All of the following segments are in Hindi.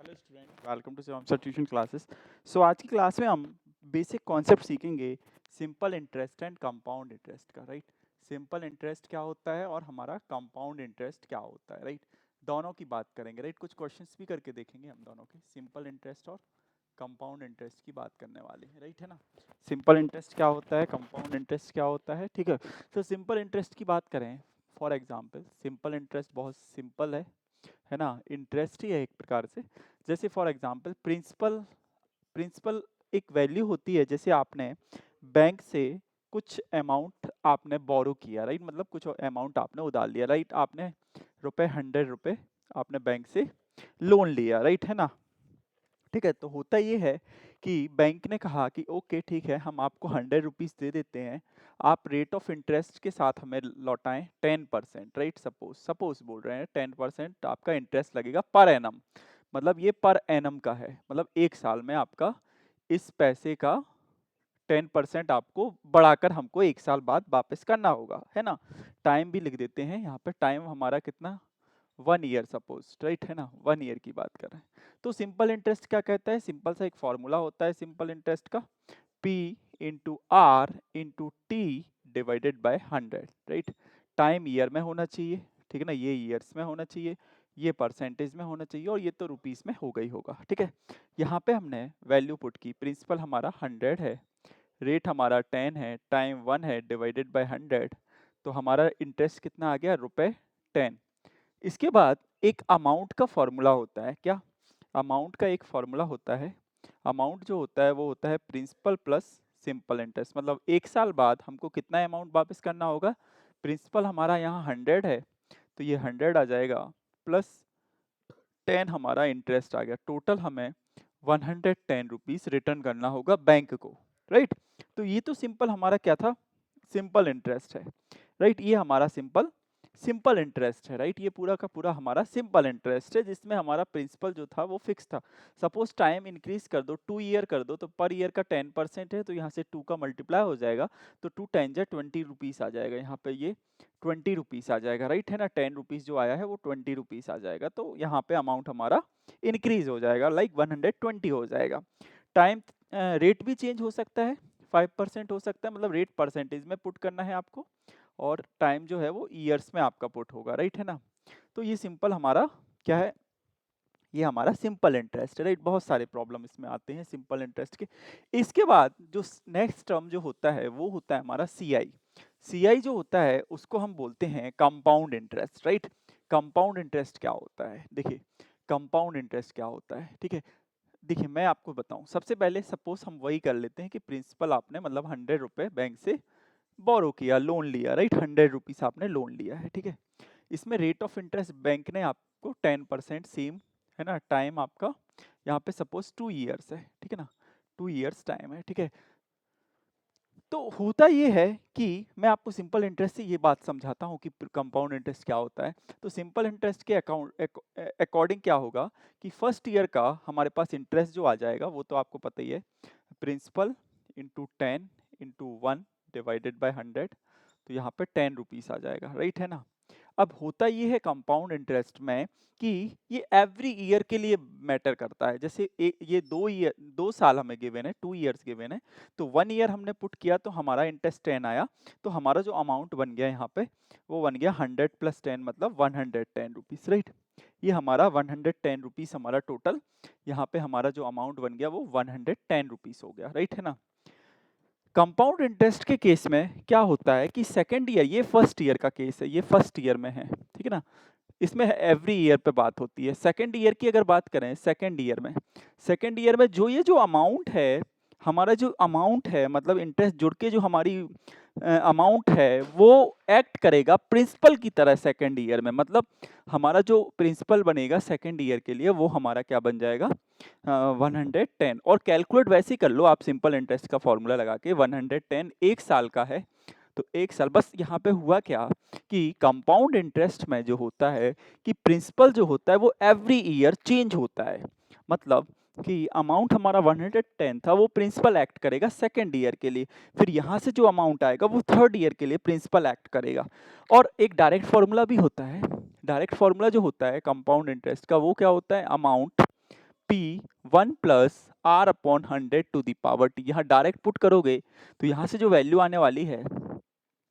Hello student, welcome to Shivam tuition classes. So आज की क्लास में हम बेसिक कॉन्सेप्ट सीखेंगे simple interest and compound interest का, राइट। सिंपल इंटरेस्ट क्या होता है और हमारा कंपाउंड इंटरेस्ट क्या होता है, राइट। दोनों की बात करेंगे, राइट। कुछ क्वेश्चंस भी करके देखेंगे हम दोनों के, सिंपल इंटरेस्ट और कंपाउंड इंटरेस्ट की बात करने वाले हैं, राइट, है ना। सिंपल इंटरेस्ट क्या होता है, कंपाउंड इंटरेस्ट क्या होता है, ठीक है। तो सिंपल इंटरेस्ट की बात करें, फॉर एग्जाम्पल सिंपल इंटरेस्ट बहुत सिंपल है ना। इंटरेस्ट ही है एक प्रकार से। जैसे फॉर एग्जांपल प्रिंसिपल प्रिंसिपल एक वैल्यू होती है। जैसे आपने बैंक से कुछ अमाउंट आपने बोरो किया, राइट, मतलब कुछ अमाउंट आपने उधार लिया, राइट। आपने 100 रुपए आपने बैंक से लोन लिया, राइट, है ना। ठीक है, तो होता ये है कि बैंक ने कहा कि ओके ठीक है, हम आपको 100 रुपीज़ दे देते हैं, आप रेट ऑफ इंटरेस्ट के साथ हमें लौटाएं 10%, राइट। सपोज बोल रहे हैं 10% आपका इंटरेस्ट लगेगा पर एनम। मतलब ये पर एनम का है, मतलब एक साल में आपका इस पैसे का 10% आपको बढ़ाकर हमको एक साल बाद वापस करना होगा, है ना। टाइम भी लिख देते हैं यहाँ पे, टाइम हमारा कितना, 1 ईयर सपोज, राइट, है ना। 1 ईयर की बात कर रहे हैं। तो सिंपल इंटरेस्ट क्या कहता है, सिंपल सा एक फॉर्मूला होता है सिंपल इंटरेस्ट का, P into R into T divided by 100, right. Time year में होना चाहिए, ठीक है ना, ये ईयर्स में होना चाहिए, ये परसेंटेज में होना चाहिए, और ये तो रुपीस में होगा ही होगा, ठीक है। यहाँ पे हमने वैल्यू पुट की, प्रिंसिपल हमारा 100 है, रेट हमारा 10 है, टाइम 1 है, डिवाइडेड बाय 100, तो हमारा इंटरेस्ट कितना आ गया, ₹10। इसके बाद एक अमाउंट का फॉर्मूला होता है, क्या, अमाउंट का एक फॉर्मूला होता है। अमाउंट जो होता है वो होता है प्रिंसिपल प्लस सिंपल इंटरेस्ट। मतलब एक साल बाद हमको कितना अमाउंट वापस करना होगा, प्रिंसिपल हमारा यहाँ 100 है, तो ये 100 आ जाएगा, प्लस 10 हमारा इंटरेस्ट आ गया, टोटल हमें 110 रुपीज रिटर्न करना होगा बैंक को, राइट। तो ये तो सिंपल हमारा क्या था, सिंपल इंटरेस्ट है, राइट। ये हमारा सिंपल सिंपल इंटरेस्ट है, राइट। ये पूरा का पूरा हमारा सिंपल इंटरेस्ट है, जिसमें हमारा प्रिंसिपल जो था वो फिक्स था। सपोज टाइम इंक्रीज कर दो, 2 ईयर कर दो, तो पर ईयर का 10% है, तो यहाँ से 2 का मल्टीप्लाई हो जाएगा, तो 2 × 10 = 20 आ जाएगा, यहाँ पे ये 20 रुपीज आ जाएगा, राइट, है ना। 10 रुपीज जो आया है वो 20 रुपीज आ जाएगा, तो यहाँ पे अमाउंट हमारा इंक्रीज हो जाएगा, लाइक 120 हो जाएगा। टाइम रेट भी चेंज हो सकता है, 5% हो सकता है, मतलब रेट परसेंटेज में पुट करना है आपको, और टाइम जो है वो ईयर्स में आपका पुट होगा, राइट, है ना। तो ये सिंपल हमारा क्या है, ये हमारा सिंपल इंटरेस्ट है, राइट। बहुत सारे प्रॉब्लम इसमें आते हैं सिंपल इंटरेस्ट के। इसके बाद जो नेक्स्ट टर्म जो होता है वो होता है हमारा सीआई। सीआई जो होता है उसको हम बोलते हैं compound interest, right. Compound interest क्या होता है, देखिए कंपाउंड इंटरेस्ट क्या होता है, ठीक है। देखिए मैं आपको बताऊं, सबसे पहले सपोज हम वही कर लेते हैं कि प्रिंसिपल आपने मतलब 100 रुपए बैंक से बोरो किया, लोन लिया, राइट। 100 रुपीज आपने लोन लिया है, ठीक है। इसमें रेट ऑफ इंटरेस्ट बैंक ने आपको 10% सेम, है ना। टाइम आपका यहाँ पे सपोज 2 ईयर्स है, ठीक है ना, 2 ईयर्स टाइम है, ठीक है। तो होता ये है कि मैं आपको सिंपल इंटरेस्ट से ये बात समझाता हूँ कि कंपाउंड इंटरेस्ट क्या होता है। तो सिंपल इंटरेस्ट के अकॉर्डिंग क्या होगा कि फर्स्ट ईयर का हमारे पास इंटरेस्ट जो आ जाएगा वो तो आपको पता ही है, प्रिंसिपल इंटू 10 × 1 डिवाइडेड बाय 100, तो यहाँ पे 10 रुपीज आ जाएगा, राइट, है ना। अब होता ये है कंपाउंड इंटरेस्ट में कि ये एवरी ईयर के लिए मैटर करता है। जैसे ये 2 ईयर 2 साल हमें गिवन है, 2 ईयर्स गिवन है, तो 1 ईयर हमने पुट किया तो हमारा इंटरेस्ट 10 आया, तो हमारा जो अमाउंट बन गया यहाँ पे वो बन गया 100 + 10 मतलब 110 रुपीज, राइट। ये हमारा 110 रुपीज हमारा टोटल, यहाँ पे हमारा जो अमाउंट बन गया वो 110 रुपीज हो गया, राइट, है ना। कंपाउंड इंटरेस्ट के केस में क्या होता है कि सेकेंड ईयर, ये फर्स्ट ईयर का केस है, ये फर्स्ट ईयर में है, ठीक है ना। इसमें एवरी ईयर पे बात होती है। सेकेंड ईयर की अगर बात करें, सेकेंड ईयर में जो ये जो अमाउंट है, हमारा जो अमाउंट है मतलब इंटरेस्ट जुड़ के जो हमारी अमाउंट है वो एक्ट करेगा प्रिंसिपल की तरह सेकेंड ईयर में। मतलब हमारा जो प्रिंसिपल बनेगा सेकेंड ईयर के लिए वो हमारा क्या बन जाएगा, 110। और कैलकुलेट वैसे ही कर लो आप सिंपल इंटरेस्ट का फॉर्मूला लगा के, 110 एक साल का है, तो एक साल। बस यहाँ पे हुआ क्या कि कंपाउंड इंटरेस्ट में जो होता है कि प्रिंसिपल जो होता है वो एवरी ईयर चेंज होता है। मतलब कि अमाउंट हमारा 110 था, वो प्रिंसिपल एक्ट करेगा सेकेंड ईयर के लिए, फिर यहाँ से जो अमाउंट आएगा वो थर्ड ईयर के लिए प्रिंसिपल एक्ट करेगा। और एक डायरेक्ट फॉर्मूला भी होता है, डायरेक्ट फॉर्मूला जो होता है कंपाउंड इंटरेस्ट का वो क्या होता है, amount P 1 plus R upon 100 to the power T। यहाँ डायरेक्ट पुट करोगे तो यहाँ से जो वैल्यू आने वाली है,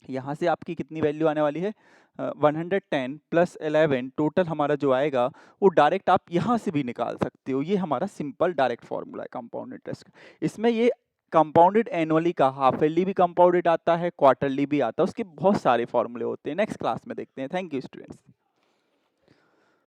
यहाँ से आपकी कितनी वैल्यू आने वाली है 110 प्लस 11 टोटल हमारा जो आएगा वो डायरेक्ट आप यहाँ से भी निकाल सकते हो। ये हमारा सिंपल डायरेक्ट फॉर्मूला है कंपाउंड इंटरेस्ट। इसमें ये कंपाउंडेड एनुअली का, हाफ ईयरली भी कंपाउंडेड आता है, क्वार्टरली भी आता है, उसके बहुत सारे फॉर्मूले होते हैं। नेक्स्ट क्लास में देखते हैं। Thank you students.